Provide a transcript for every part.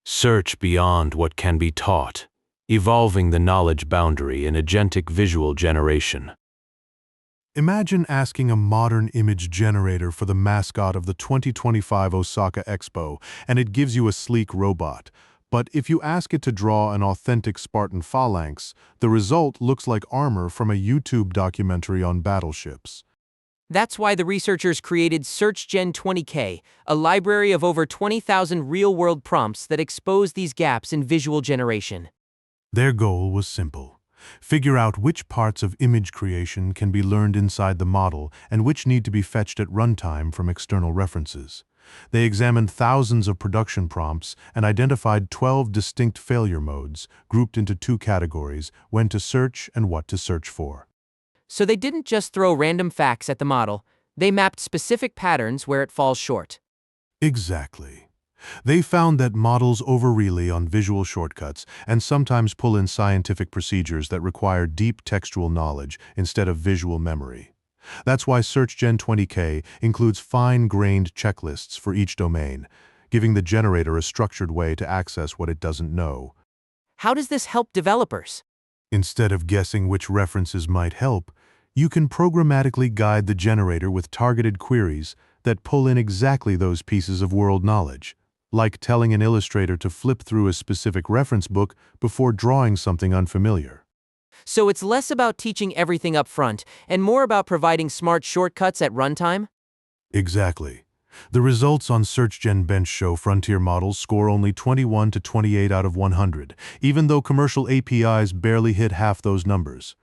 Search beyond what can be taught, evolving the knowledge boundary in agentic visual generation. Imagine asking a modern image generator for the mascot of the 2025 Osaka Expo, and it gives you a sleek robot. But if you ask it to draw an authentic Spartan phalanx, the result looks like armor from a YouTube documentary on battleships. That's why the researchers created SEARCHGEN-20K, a library of over 20,000 real-world prompts that expose these gaps in visual generation. Their goal was simple: figure out which parts of image creation can be learned inside the model and which need to be fetched at runtime from external references. They examined thousands of production prompts and identified 12 distinct failure modes, grouped into two categories: when to search and what to search for. So they didn't just throw random facts at the model, they mapped specific patterns where it falls short. Exactly. They found that models over-rely on visual shortcuts and sometimes pull in scientific procedures that require deep textual knowledge instead of visual memory. That's why SEARCHGEN-20K includes fine-grained checklists for each domain, giving the generator a structured way to access what it doesn't know. How does this help developers? Instead of guessing which references might help, you can programmatically guide the generator with targeted queries that pull in exactly those pieces of world knowledge, like telling an illustrator to flip through a specific reference book before drawing something unfamiliar. So it's less about teaching everything up front and more about providing smart shortcuts at runtime? Exactly. The results on SEARCHGEN-BENCH show frontier models score only 21 to 28 out of 100, even though commercial APIs barely hit half those numbers.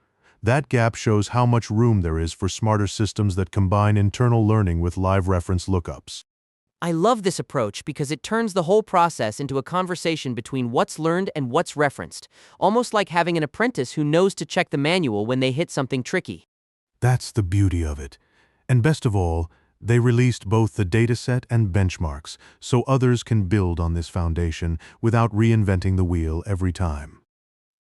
That gap shows how much room there is for smarter systems that combine internal learning with live reference lookups. I love this approach because it turns the whole process into a conversation between what's learned and what's referenced, almost like having an apprentice who knows to check the manual when they hit something tricky. That's the beauty of it. And best of all, they released both the dataset and benchmarks so others can build on this foundation without reinventing the wheel every time.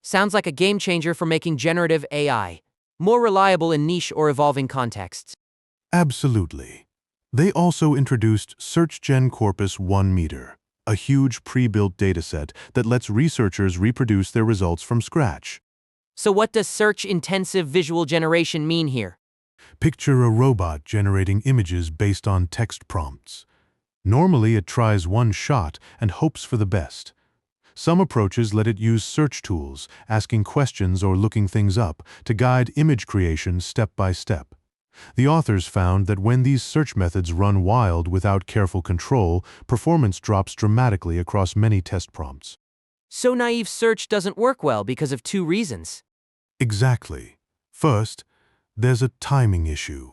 Sounds like a game changer for making generative AI more reliable in niche or evolving contexts. Absolutely. They also introduced SearchGen Corpus 1 meter, a huge pre-built dataset that lets researchers reproduce their results from scratch. So what does search-intensive visual generation mean here? Picture a robot generating images based on text prompts. Normally, it tries one shot and hopes for the best. Some approaches let it use search tools, asking questions or looking things up, to guide image creation step by step. The authors found that when these search methods run wild without careful control, performance drops dramatically across many test prompts. So naive search doesn't work well because of two reasons. Exactly. First, there's a timing issue.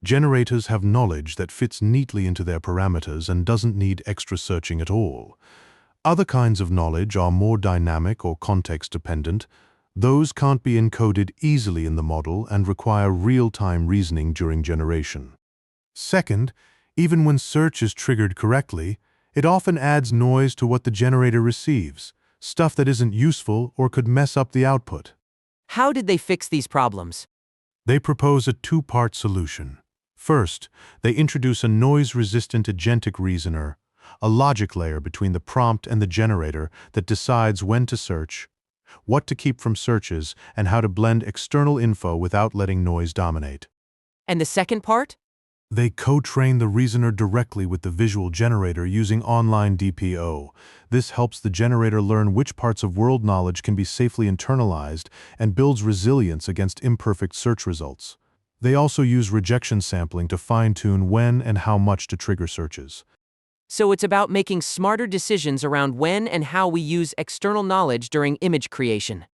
Generators have knowledge that fits neatly into their parameters and doesn't need extra searching at all. Other kinds of knowledge are more dynamic or context-dependent. Those can't be encoded easily in the model and require real-time reasoning during generation. Second, even when search is triggered correctly, it often adds noise to what the generator receives, stuff that isn't useful or could mess up the output. How did they fix these problems? They propose a two-part solution. First, they introduce a noise-resistant agentic reasoner, a logic layer between the prompt and the generator that decides when to search, what to keep from searches, and how to blend external info without letting noise dominate. And the second part? They co-train the reasoner directly with the visual generator using online DPO. This helps the generator learn which parts of world knowledge can be safely internalized and builds resilience against imperfect search results. They also use rejection sampling to fine-tune when and how much to trigger searches. So it's about making smarter decisions around when and how we use external knowledge during image creation.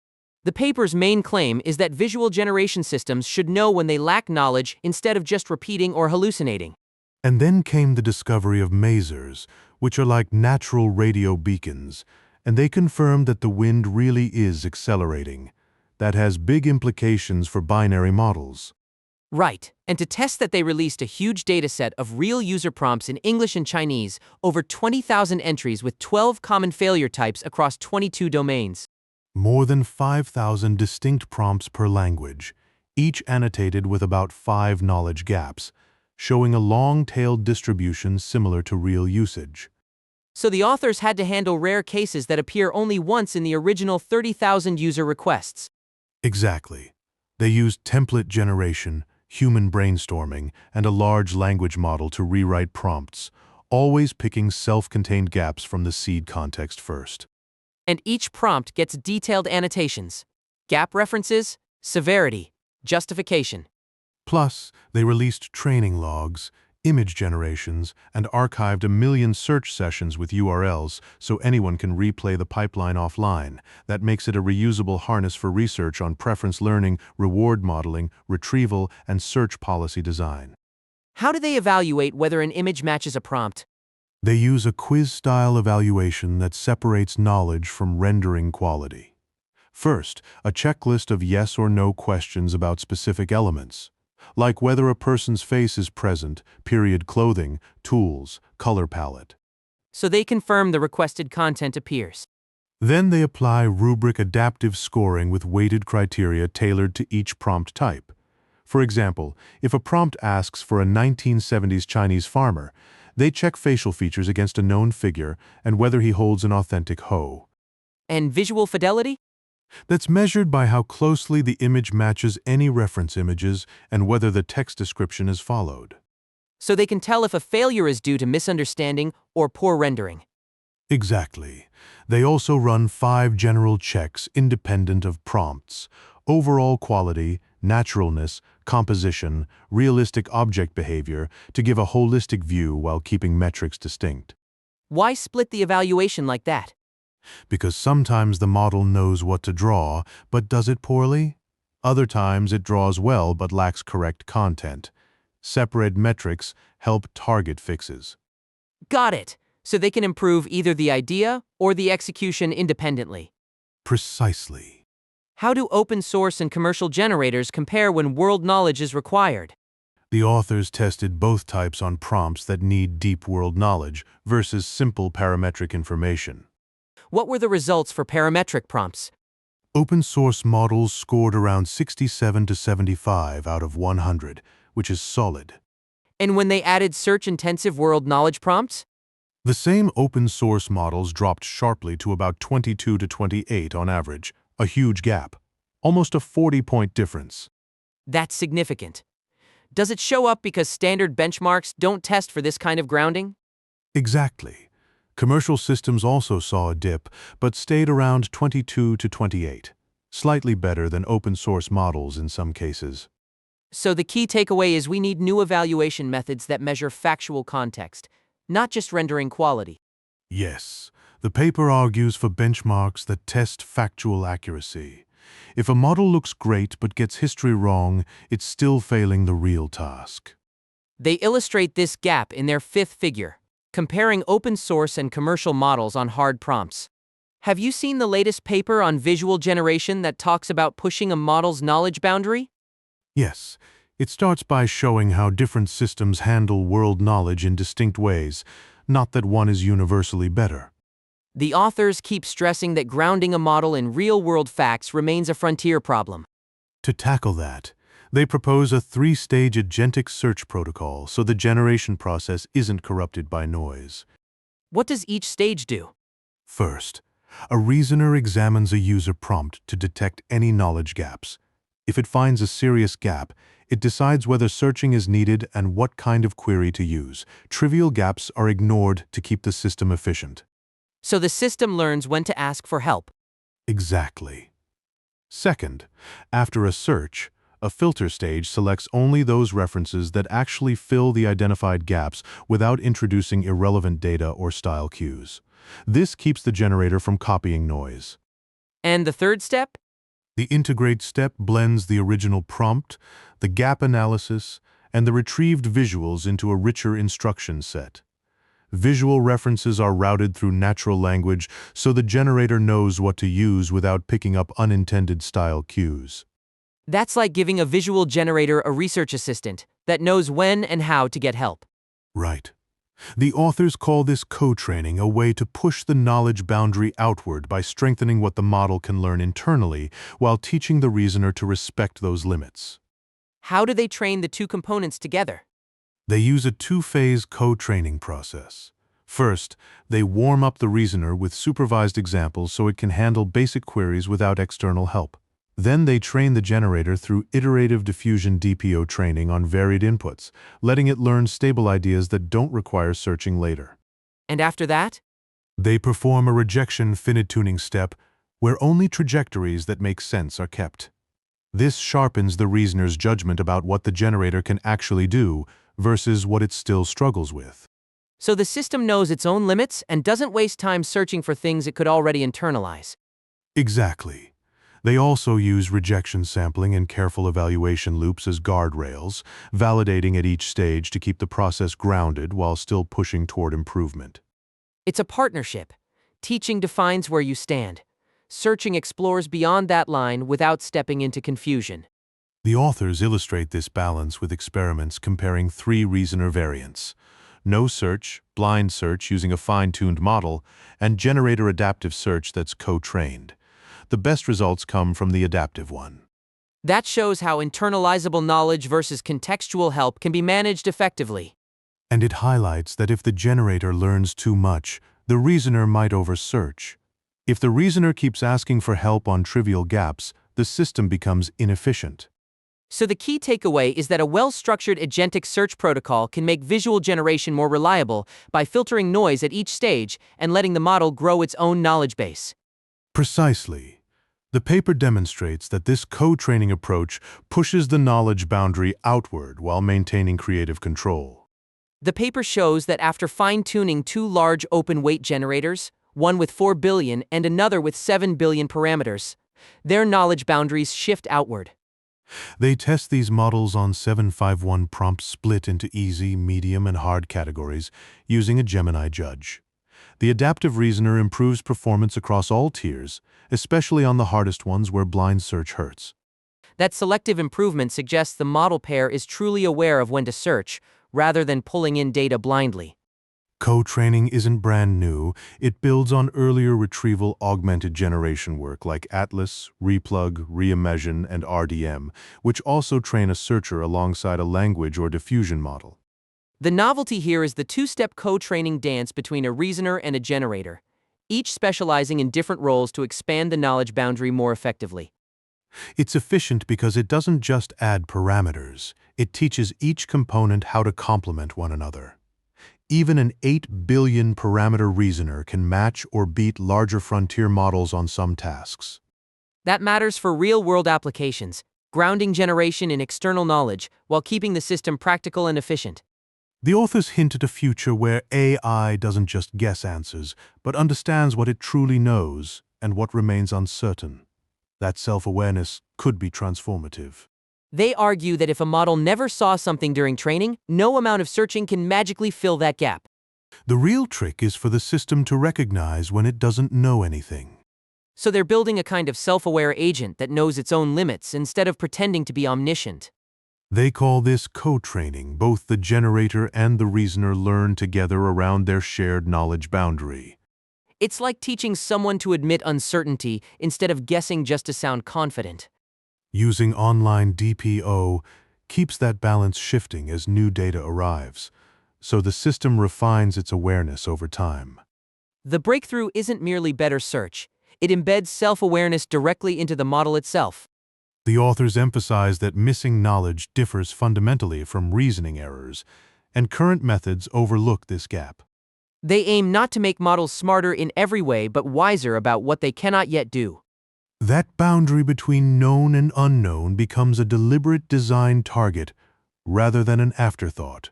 The paper's main claim is that visual generation systems should know when they lack knowledge instead of just repeating or hallucinating. And then came the discovery of masers, which are like natural radio beacons, and they confirmed that the wind really is accelerating. That has big implications for binary models. Right, and to test that they released a huge dataset of real user prompts in English and Chinese, over 20,000 entries with 12 common failure types across 22 domains. More than 5,000 distinct prompts per language, each annotated with about 5 knowledge gaps, showing a long-tailed distribution similar to real usage. So the authors had to handle rare cases that appear only once in the original 30,000 user requests. Exactly. They used template generation, human brainstorming, and a large language model to rewrite prompts, always picking self-contained gaps from the seed context first. And each prompt gets detailed annotations, gap references, severity, justification. Plus, they released training logs, image generations, and archived 1 million search sessions with URLs so anyone can replay the pipeline offline. That makes it a reusable harness for research on preference learning, reward modeling, retrieval, and search policy design. How do they evaluate whether an image matches a prompt? They use a quiz-style evaluation that separates knowledge from rendering quality. First, a checklist of yes or no questions about specific elements, like whether a person's face is present, period clothing, tools, color palette. So they confirm the requested content appears. Then they apply rubric adaptive scoring with weighted criteria tailored to each prompt type. For example, if a prompt asks for a 1970s Chinese farmer, they check facial features against a known figure and whether he holds an authentic hoe. And visual fidelity? That's measured by how closely the image matches any reference images and whether the text description is followed. So they can tell if a failure is due to misunderstanding or poor rendering. Exactly. They also run 5 general checks independent of prompts: overall quality, naturalness, composition, realistic object behavior, to give a holistic view while keeping metrics distinct. Why split the evaluation like that? Because sometimes the model knows what to draw, but does it poorly. Other times it draws well but lacks correct content. Separate metrics help target fixes. Got it. So they can improve either the idea or the execution independently. Precisely. How do open source and commercial generators compare when world knowledge is required? The authors tested both types on prompts that need deep world knowledge versus simple parametric information. What were the results for parametric prompts? Open source models scored around 67 to 75 out of 100, which is solid. And when they added search-intensive world knowledge prompts? The same open source models dropped sharply to about 22 to 28 on average, a huge gap, almost a 40-point difference. That's significant. Does it show up because standard benchmarks don't test for this kind of grounding? Exactly. Commercial systems also saw a dip, but stayed around 22 to 28, slightly better than open source models in some cases. So the key takeaway is we need new evaluation methods that measure factual context, not just rendering quality. Yes, the paper argues for benchmarks that test factual accuracy. If a model looks great but gets history wrong, it's still failing the real task. They illustrate this gap in their 5th figure, comparing open source and commercial models on hard prompts. Have you seen the latest paper on visual generation that talks about pushing a model's knowledge boundary? Yes, it starts by showing how different systems handle world knowledge in distinct ways, not that one is universally better. The authors keep stressing that grounding a model in real-world facts remains a frontier problem. To tackle that, they propose a 3-stage agentic search protocol so the generation process isn't corrupted by noise. What does each stage do? First, a reasoner examines a user prompt to detect any knowledge gaps. If it finds a serious gap, it decides whether searching is needed and what kind of query to use. Trivial gaps are ignored to keep the system efficient. So the system learns when to ask for help. Exactly. Second, after a search, a filter stage selects only those references that actually fill the identified gaps without introducing irrelevant data or style cues. This keeps the generator from copying noise. And the third step? The integrate step blends the original prompt, the gap analysis, and the retrieved visuals into a richer instruction set. Visual references are routed through natural language so the generator knows what to use without picking up unintended style cues. That's like giving a visual generator a research assistant that knows when and how to get help. Right. The authors call this co-training, a way to push the knowledge boundary outward by strengthening what the model can learn internally while teaching the reasoner to respect those limits. How do they train the two components together? They use a 2-phase co-training process. First, they warm up the reasoner with supervised examples so it can handle basic queries without external help. Then they train the generator through iterative diffusion DPO training on varied inputs, letting it learn stable ideas that don't require searching later. And after that? They perform a rejection finite tuning step where only trajectories that make sense are kept. This sharpens the reasoner's judgment about what the generator can actually do versus what it still struggles with. So the system knows its own limits and doesn't waste time searching for things it could already internalize. Exactly. They also use rejection sampling and careful evaluation loops as guardrails, validating at each stage to keep the process grounded while still pushing toward improvement. It's a partnership. Teaching defines where you stand. Searching explores beyond that line without stepping into confusion. The authors illustrate this balance with experiments comparing 3 reasoner variants: no search, blind search using a fine-tuned model, and generator adaptive search that's co-trained. The best results come from the adaptive one. That shows how internalizable knowledge versus contextual help can be managed effectively. And it highlights that if the generator learns too much, the reasoner might over-search. If the reasoner keeps asking for help on trivial gaps, the system becomes inefficient. So the key takeaway is that a well-structured agentic search protocol can make visual generation more reliable by filtering noise at each stage and letting the model grow its own knowledge base. Precisely. The paper demonstrates that this co-training approach pushes the knowledge boundary outward while maintaining creative control. The paper shows that after fine-tuning 2 large open-weight generators, one with 4 billion and another with 7 billion parameters, their knowledge boundaries shift outward. They test these models on 751 prompts split into easy, medium, and hard categories using a Gemini judge. The adaptive reasoner improves performance across all tiers, especially on the hardest ones where blind search hurts. That selective improvement suggests the model pair is truly aware of when to search, rather than pulling in data blindly. Co-training isn't brand new. It builds on earlier retrieval augmented generation work like Atlas, Replug, Reimagine, and RDM, which also train a searcher alongside a language or diffusion model. The novelty here is the 2-step co-training dance between a reasoner and a generator, each specializing in different roles to expand the knowledge boundary more effectively. It's efficient because it doesn't just add parameters. It teaches each component how to complement one another. Even an 8 billion parameter reasoner can match or beat larger frontier models on some tasks. That matters for real-world applications, grounding generation in external knowledge while keeping the system practical and efficient. The authors hint at a future where AI doesn't just guess answers, but understands what it truly knows and what remains uncertain. That self-awareness could be transformative. They argue that if a model never saw something during training, no amount of searching can magically fill that gap. The real trick is for the system to recognize when it doesn't know anything. So they're building a kind of self-aware agent that knows its own limits instead of pretending to be omniscient. They call this co-training. Both the generator and the reasoner learn together around their shared knowledge boundary. It's like teaching someone to admit uncertainty instead of guessing just to sound confident. Using online DPO keeps that balance shifting as new data arrives, so the system refines its awareness over time. The breakthrough isn't merely better search. It embeds self-awareness directly into the model itself. The authors emphasize that missing knowledge differs fundamentally from reasoning errors, and current methods overlook this gap. They aim not to make models smarter in every way but wiser about what they cannot yet do. That boundary between known and unknown becomes a deliberate design target rather than an afterthought.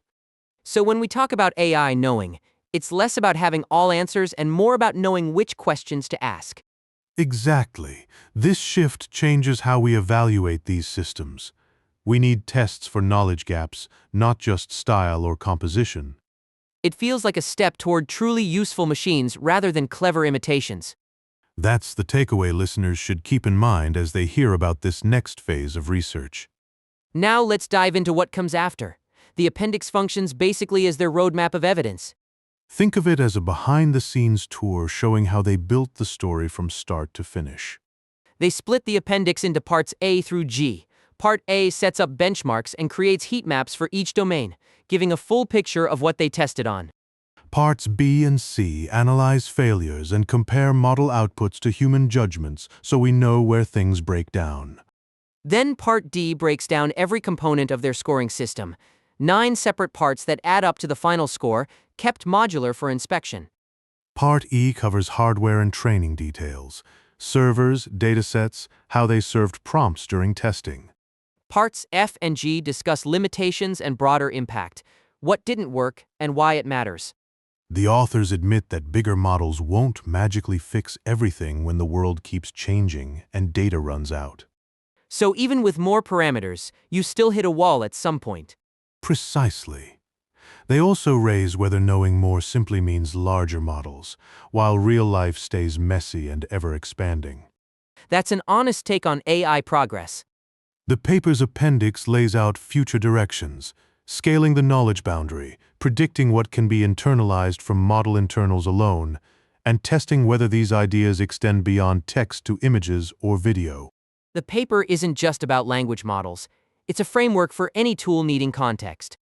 So when we talk about AI knowing, it's less about having all answers and more about knowing which questions to ask. Exactly. This shift changes how we evaluate these systems. We need tests for knowledge gaps, not just style or composition. It feels like a step toward truly useful machines rather than clever imitations. That's the takeaway listeners should keep in mind as they hear about this next phase of research. Now let's dive into what comes after. The appendix functions basically as their roadmap of evidence. Think of it as a behind-the-scenes tour showing how they built the story from start to finish. They split the appendix into parts A through G. Part A sets up benchmarks and creates heat maps for each domain, giving a full picture of what they tested on. Parts B and C analyze failures and compare model outputs to human judgments so we know where things break down. Then Part D breaks down every component of their scoring system, 9 separate parts that add up to the final score, kept modular for inspection. Part E covers hardware and training details, servers, datasets, how they served prompts during testing. Parts F and G discuss limitations and broader impact, what didn't work, and why it matters. The authors admit that bigger models won't magically fix everything when the world keeps changing and data runs out. So even with more parameters, you still hit a wall at some point. Precisely. They also raise whether knowing more simply means larger models, while real life stays messy and ever-expanding. That's an honest take on AI progress. The paper's appendix lays out future directions, scaling the knowledge boundary, predicting what can be internalized from model internals alone, and testing whether these ideas extend beyond text to images or video. The paper isn't just about language models. It's a framework for any tool needing context.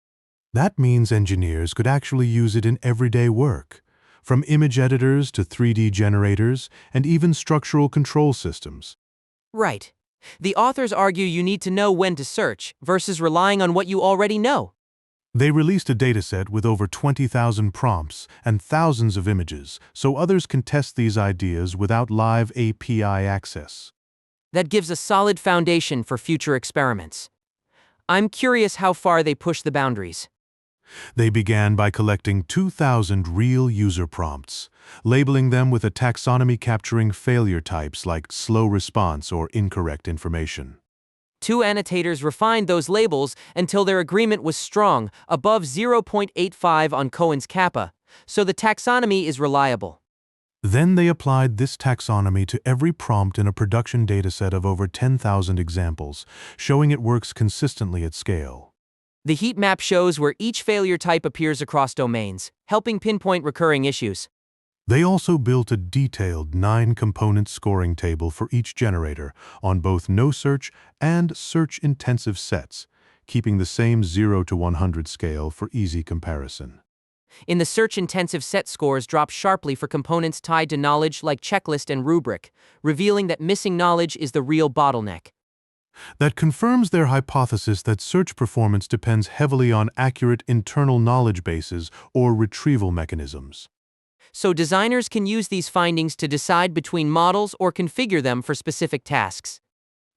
That means engineers could actually use it in everyday work, from image editors to 3D generators and even structural control systems. Right. The authors argue you need to know when to search versus relying on what you already know. They released a dataset with over 20,000 prompts and thousands of images, so others can test these ideas without live API access. That gives a solid foundation for future experiments. I'm curious how far they push the boundaries. They began by collecting 2,000 real user prompts, labeling them with a taxonomy capturing failure types like slow response or incorrect information. 2 annotators refined those labels until their agreement was strong, above 0.85 on Cohen's kappa, so the taxonomy is reliable. Then they applied this taxonomy to every prompt in a production dataset of over 10,000 examples, showing it works consistently at scale. The heat map shows where each failure type appears across domains, helping pinpoint recurring issues. They also built a detailed 9-component scoring table for each generator on both no-search and search-intensive sets, keeping the same 0 to 100 scale for easy comparison. In the search-intensive set, scores drop sharply for components tied to knowledge like checklist and rubric, revealing that missing knowledge is the real bottleneck. That confirms their hypothesis that search performance depends heavily on accurate internal knowledge bases or retrieval mechanisms. So designers can use these findings to decide between models or configure them for specific tasks.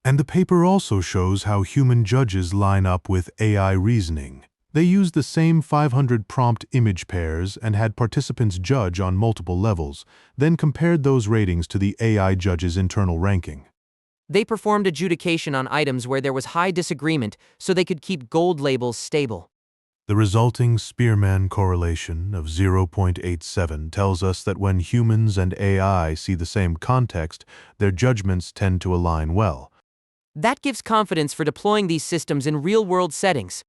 And the paper also shows how human judges line up with AI reasoning. They used the same 500 prompt image pairs and had participants judge on multiple levels, then compared those ratings to the AI judge's internal ranking. They performed adjudication on items where there was high disagreement so they could keep gold labels stable. The resulting Spearman correlation of 0.87 tells us that when humans and AI see the same context, their judgments tend to align well. That gives confidence for deploying these systems in real-world settings.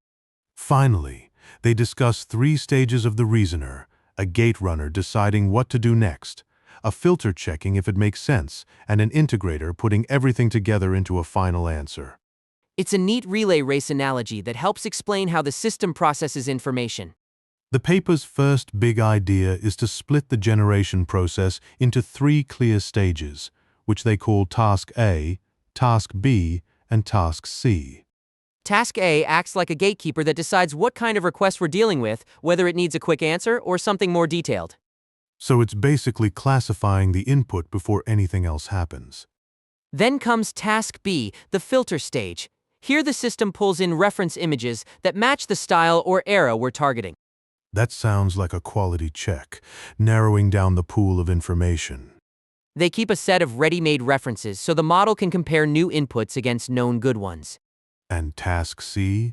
Finally, they discuss 3 stages of the reasoner, a gate runner deciding what to do next, a filter checking if it makes sense, and an integrator putting everything together into a final answer. It's a neat relay race analogy that helps explain how the system processes information. The paper's first big idea is to split the generation process into 3 clear stages, which they call Task A, Task B, and Task C. Task A acts like a gatekeeper that decides what kind of request we're dealing with, whether it needs a quick answer or something more detailed. So it's basically classifying the input before anything else happens. Then comes Task B, the filter stage. Here the system pulls in reference images that match the style or era we're targeting. That sounds like a quality check, narrowing down the pool of information. They keep a set of ready-made references so the model can compare new inputs against known good ones. And Task C?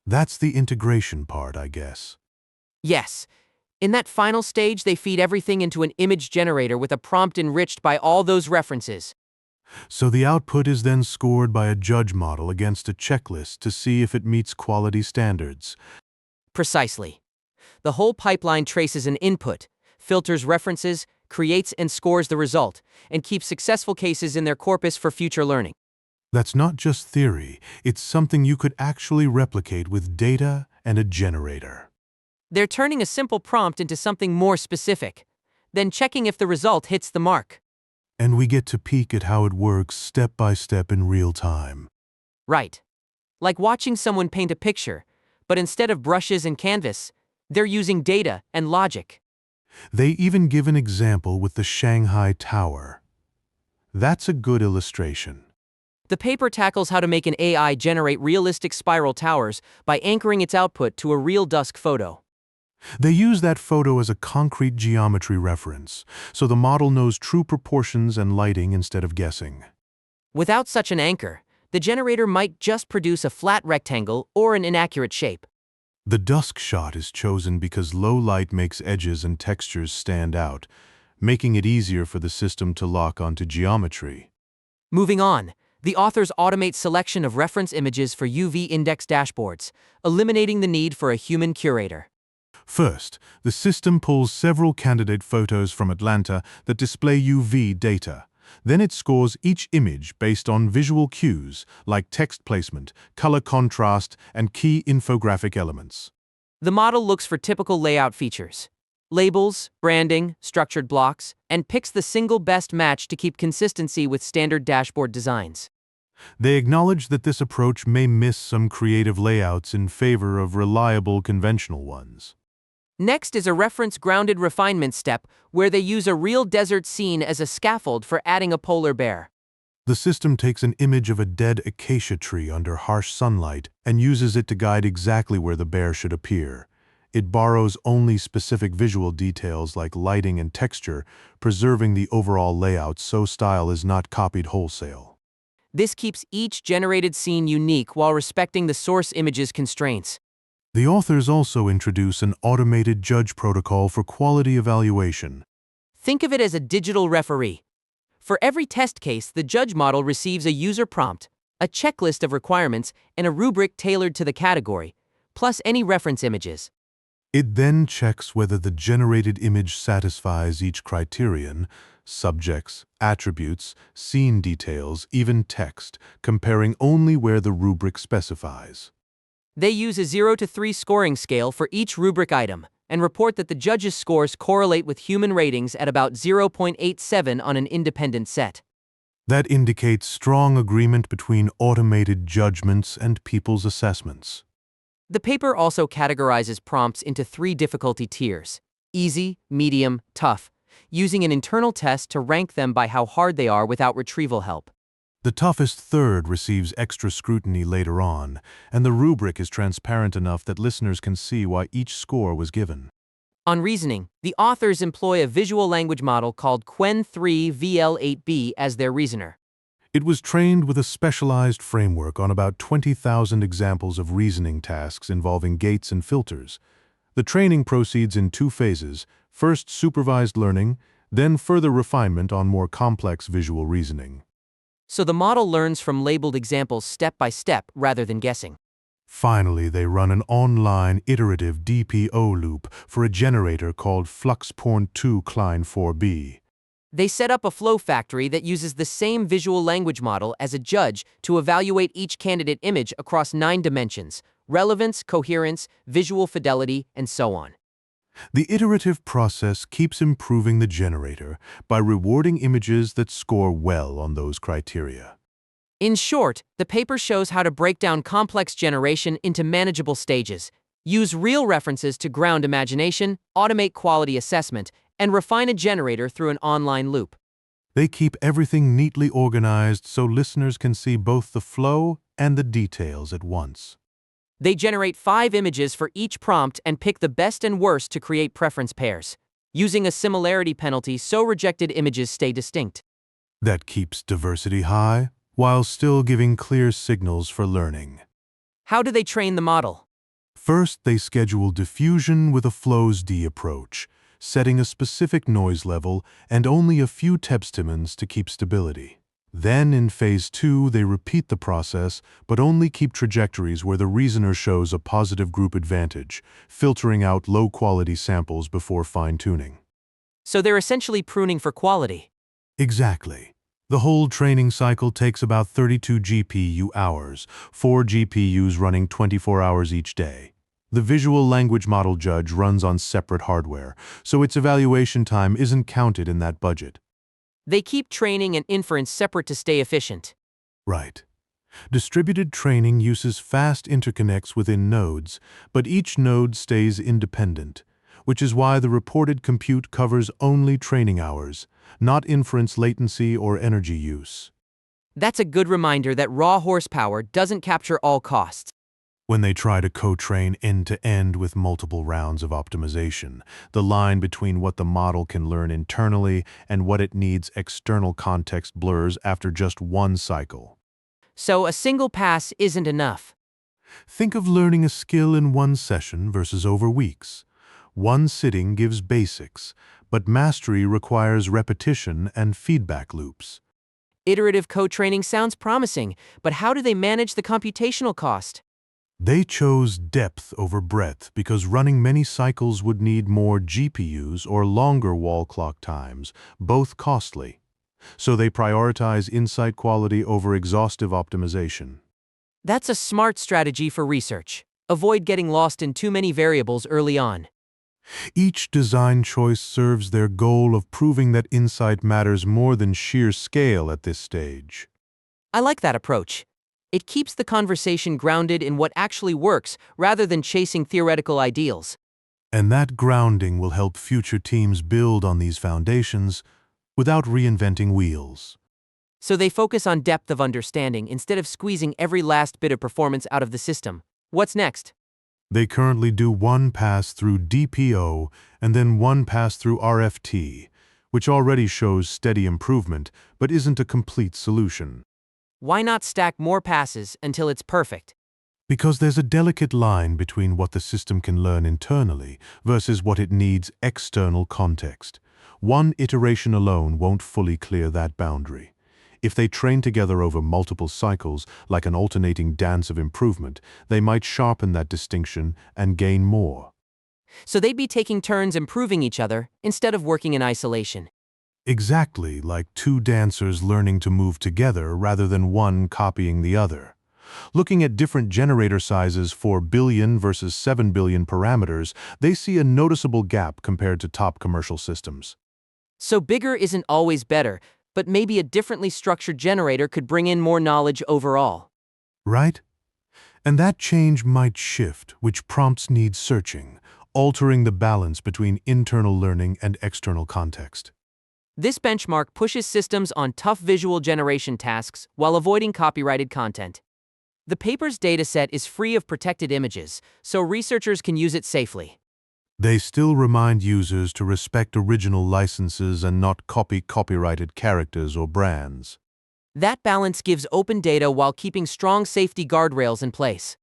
That's the integration part, I guess. Yes. In that final stage, they feed everything into an image generator with a prompt enriched by all those references. So the output is then scored by a judge model against a checklist to see if it meets quality standards. Precisely. The whole pipeline traces an input, filters references, creates and scores the result, and keeps successful cases in their corpus for future learning. That's not just theory, it's something you could actually replicate with data and a generator. They're turning a simple prompt into something more specific, then checking if the result hits the mark. And we get to peek at how it works step by step in real time. Right. Like watching someone paint a picture, but instead of brushes and canvas, they're using data and logic. They even give an example with the Shanghai Tower. That's a good illustration. The paper tackles how to make an AI generate realistic spiral towers by anchoring its output to a real dusk photo. They use that photo as a concrete geometry reference, so the model knows true proportions and lighting instead of guessing. Without such an anchor, the generator might just produce a flat rectangle or an inaccurate shape. The dusk shot is chosen because low light makes edges and textures stand out, making it easier for the system to lock onto geometry. Moving on, the authors automate selection of reference images for UV index dashboards, eliminating the need for a human curator. First, the system pulls several candidate photos from Atlanta that display UV data. Then it scores each image based on visual cues like text placement, color contrast, and key infographic elements. The model looks for typical layout features, labels, branding, structured blocks, and picks the single best match to keep consistency with standard dashboard designs. They acknowledge that this approach may miss some creative layouts in favor of reliable conventional ones. Next is a reference-grounded refinement step where they use a real desert scene as a scaffold for adding a polar bear. The system takes an image of a dead acacia tree under harsh sunlight and uses it to guide exactly where the bear should appear. It borrows only specific visual details like lighting and texture, preserving the overall layout so style is not copied wholesale. This keeps each generated scene unique while respecting the source image's constraints. The authors also introduce an automated judge protocol for quality evaluation. Think of it as a digital referee. For every test case, the judge model receives a user prompt, a checklist of requirements, and a rubric tailored to the category, plus any reference images. It then checks whether the generated image satisfies each criterion: subjects, attributes, scene details, even text, comparing only where the rubric specifies. They use a 0 to 3 scoring scale for each rubric item and report that the judges' scores correlate with human ratings at about 0.87 on an independent set. That indicates strong agreement between automated judgments and people's assessments. The paper also categorizes prompts into 3 difficulty tiers: easy, medium, tough, using an internal test to rank them by how hard they are without retrieval help. The toughest third receives extra scrutiny later on, and the rubric is transparent enough that listeners can see why each score was given. On reasoning, the authors employ a visual language model called Qwen3 VL8B as their reasoner. It was trained with a specialized framework on about 20,000 examples of reasoning tasks involving gates and filters. The training proceeds in 2 phases: first supervised learning, then further refinement on more complex visual reasoning. So the model learns from labeled examples step by step rather than guessing. Finally, they run an online iterative DPO loop for a generator called FluxPorn2 Klein 4b. They set up a flow factory that uses the same visual language model as a judge to evaluate each candidate image across 9 dimensions: relevance, coherence, visual fidelity, and so on. The iterative process keeps improving the generator by rewarding images that score well on those criteria. In short, the paper shows how to break down complex generation into manageable stages, use real references to ground imagination, automate quality assessment, and refine a generator through an online loop. They keep everything neatly organized so listeners can see both the flow and the details at once. They generate 5 images for each prompt and pick the best and worst to create preference pairs, using a similarity penalty so rejected images stay distinct. That keeps diversity high, while still giving clear signals for learning. How do they train the model? First, they schedule diffusion with a flows-D approach, setting a specific noise level and only a few tepstimens to keep stability. Then, in Phase 2, they repeat the process, but only keep trajectories where the reasoner shows a positive group advantage, filtering out low-quality samples before fine-tuning. So they're essentially pruning for quality. Exactly. The whole training cycle takes about 32 GPU hours, 4 GPUs running 24 hours each day. The visual language model judge runs on separate hardware, so its evaluation time isn't counted in that budget. They keep training and inference separate to stay efficient. Right. Distributed training uses fast interconnects within nodes, but each node stays independent, which is why the reported compute covers only training hours, not inference latency or energy use. That's a good reminder that raw horsepower doesn't capture all costs. When they try to co-train end-to-end with multiple rounds of optimization, the line between what the model can learn internally and what it needs external context blurs after just one cycle. So a single pass isn't enough. Think of learning a skill in one session versus over weeks. One sitting gives basics, but mastery requires repetition and feedback loops. Iterative co-training sounds promising, but how do they manage the computational cost? They chose depth over breadth because running many cycles would need more GPUs or longer wall clock times, both costly. So they prioritize insight quality over exhaustive optimization. That's a smart strategy for research. Avoid getting lost in too many variables early on. Each design choice serves their goal of proving that insight matters more than sheer scale at this stage. I like that approach. It keeps the conversation grounded in what actually works rather than chasing theoretical ideals. And that grounding will help future teams build on these foundations without reinventing wheels. So they focus on depth of understanding instead of squeezing every last bit of performance out of the system. What's next? They currently do one pass through DPO and then one pass through RFT, which already shows steady improvement but isn't a complete solution. Why not stack more passes until it's perfect? Because there's a delicate line between what the system can learn internally versus what it needs external context. One iteration alone won't fully clear that boundary. If they train together over multiple cycles, like an alternating dance of improvement, they might sharpen that distinction and gain more. So they'd be taking turns improving each other instead of working in isolation. Exactly like two dancers learning to move together rather than one copying the other. Looking at different generator sizes for billion versus 7 billion parameters, they see a noticeable gap compared to top commercial systems. So bigger isn't always better, but maybe a differently structured generator could bring in more knowledge overall. Right? And that change might shift, which prompts needs searching, altering the balance between internal learning and external context. This benchmark pushes systems on tough visual generation tasks while avoiding copyrighted content. The paper's dataset is free of protected images, so researchers can use it safely. They still remind users to respect original licenses and not copy copyrighted characters or brands. That balance gives open data while keeping strong safety guardrails in place.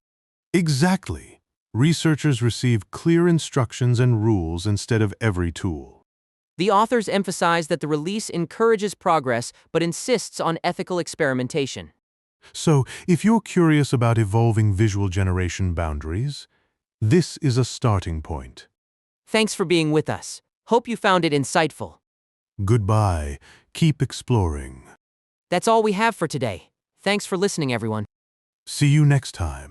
Exactly. Researchers receive clear instructions and rules instead of every tool. The authors emphasize that the release encourages progress but insists on ethical experimentation. So, if you're curious about evolving visual generation boundaries, this is a starting point. Thanks for being with us. Hope you found it insightful. Goodbye. Keep exploring. That's all we have for today. Thanks for listening, everyone. See you next time.